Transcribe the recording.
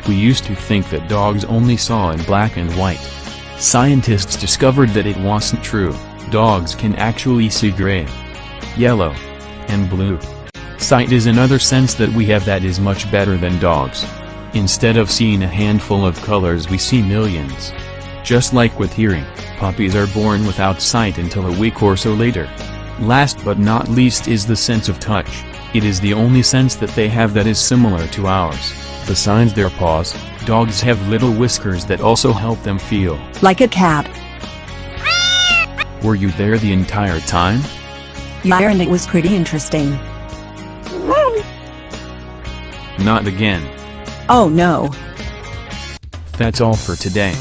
We used to think that dogs only saw in black and white. Scientists discovered that it wasn't true. Dogs can actually see gray, yellow, and blue. Sight is another sense that we have that is much better than dogs. Instead of seeing a handful of colors, we see millions. Just like with hearing, puppies are born without sight until a week or so later. Last but not least is the sense of touch. It is the only sense that they have that is similar to ours. Besides their paws, dogs have little whiskers that also help them feel. Like a cat. Were you there the entire time? Yeah, and it was pretty interesting. Not again. Oh no. That's all for today.